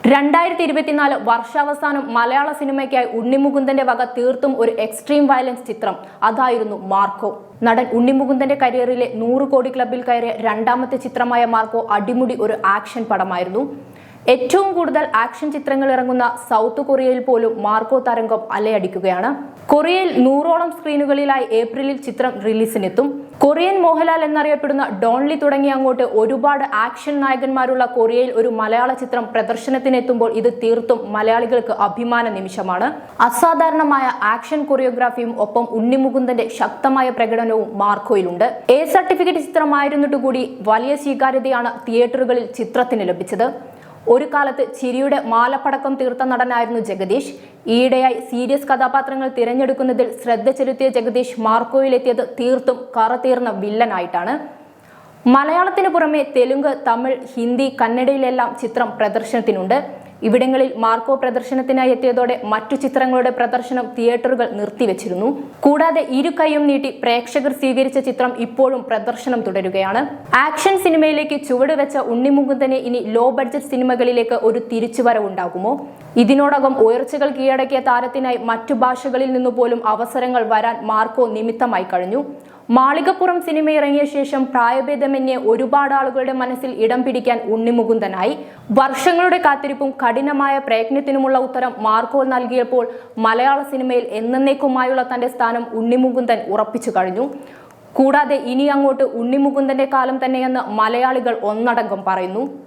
2024 വർഷാവസാനം മലയാള സിനിമയ്ക്കായി ഉണ്ണിമുകുന്ദന്റെ വക തീർത്തും ഒരു എക്സ്ട്രീം വയലൻസ് ചിത്രം. അതായിരുന്നു മാർക്കോ. നടൻ ഉണ്ണിമുകുന്ദന്റെ കരിയറിലെ 100 കോടി ക്ലബിൽ കയറിയ രണ്ടാമത്തെ ചിത്രമായ മാർക്കോ അടിമുടി ഒരു ആക്ഷൻ പടമായിരുന്നു. ഏറ്റവും കൂടുതൽ ആക്ഷൻ ചിത്രങ്ങൾ ഇറങ്ങുന്ന സൗത്ത് കൊറിയയിൽ പോലും മാർക്കോ തരംഗം അലയടിക്കുകയാണ്. കൊറിയയിൽ 100ഓളം സ്ക്രീനുകളിലായി ഏപ്രിലിൽ ചിത്രം റിലീസിനെത്തും. കൊറിയൻ മോഹൻലാൽ എന്നറിയപ്പെടുന്ന ഡോൺലി തുടങ്ങി അങ്ങോട്ട് ഒരുപാട് ആക്ഷൻ നായകന്മാരുള്ള കൊറിയയിൽ ഒരു മലയാള ചിത്രം പ്രദർശനത്തിനെത്തുമ്പോൾ ഇത് തീർത്തും മലയാളികൾക്ക് അഭിമാന നിമിഷമാണ്. അസാധാരണമായ ആക്ഷൻ കൊറിയോഗ്രാഫിയും ഒപ്പം ഉണ്ണിമുകുന്ദന്റെ ശക്തമായ പ്രകടനവും മാർക്കോയിലുണ്ട്. എ സർട്ടിഫിക്കറ്റ് ചിത്രമായിരുന്നിട്ടുകൂടി വലിയ സ്വീകാര്യതയാണ് തിയേറ്ററുകളിൽ ചിത്രത്തിന് ലഭിച്ചത്. ഒരു കാലത്ത് ചിരിയുടെ മാലപ്പടക്കം തീർത്ത നടനായിരുന്നു ജഗദീഷ്. ഈയിടെയായി സീരിയസ് കഥാപാത്രങ്ങൾ തിരഞ്ഞെടുക്കുന്നതിൽ ശ്രദ്ധ ചെലുത്തിയ ജഗദീഷ് മാർക്കോയിലെത്തിയത് തീർത്തും കറതീർന്ന വില്ലനായിട്ടാണ്. മലയാളത്തിന് പുറമെ തെലുങ്ക്, തമിഴ്, ഹിന്ദി, കന്നഡയിലെല്ലാം ചിത്രം പ്രദർശനത്തിനുണ്ട്. ഇവിടങ്ങളിൽ മാർക്കോ പ്രദർശനത്തിനായി എത്തിയതോടെ മറ്റു ചിത്രങ്ങളുടെ പ്രദർശനം തിയേറ്ററുകൾ നിർത്തിവെച്ചിരുന്നു. കൂടാതെ ഇരു കൈയും നീട്ടി പ്രേക്ഷകർ സ്വീകരിച്ച ചിത്രം ഇപ്പോഴും പ്രദർശനം തുടരുകയാണ്. ആക്ഷൻ സിനിമയിലേക്ക് ചുവടുവെച്ച ഉണ്ണിമുകുന്ദനെ ഇനി ലോ ബഡ്ജറ്റ് സിനിമകളിലേക്ക് ഒരു തിരിച്ചുവരവുണ്ടാകുമോ? ഇതിനോടകം ഉയർച്ചകൾ കീഴടക്കിയ താരത്തിനായി മറ്റു ഭാഷകളിൽ നിന്നുപോലും അവസരങ്ങൾ വരാൻ മാർക്കോ നിമിത്തമായി കഴിഞ്ഞു. മാളികപ്പുറം സിനിമ ഇറങ്ങിയ ശേഷം പ്രായഭേദമന്യേ ഒരുപാട് ആളുകളുടെ മനസ്സിൽ ഇടം പിടിക്കാൻ ഉണ്ണിമുകുന്ദനായി. വർഷങ്ങളുടെ കാത്തിരിപ്പും കഠിനമായ പ്രയത്നത്തിനുമുള്ള ഉത്തരം മാർക്കോ നൽകിയപ്പോൾ മലയാള സിനിമയിൽ എന്നേക്കുമായുള്ള തന്റെ സ്ഥാനം ഉണ്ണിമുകുന്ദൻ ഉറപ്പിച്ചു കഴിഞ്ഞു. കൂടാതെ ഇനി അങ്ങോട്ട് ഉണ്ണിമുകുന്ദന്റെ കാലം തന്നെയെന്ന് മലയാളികൾ ഒന്നടങ്കം പറയുന്നു.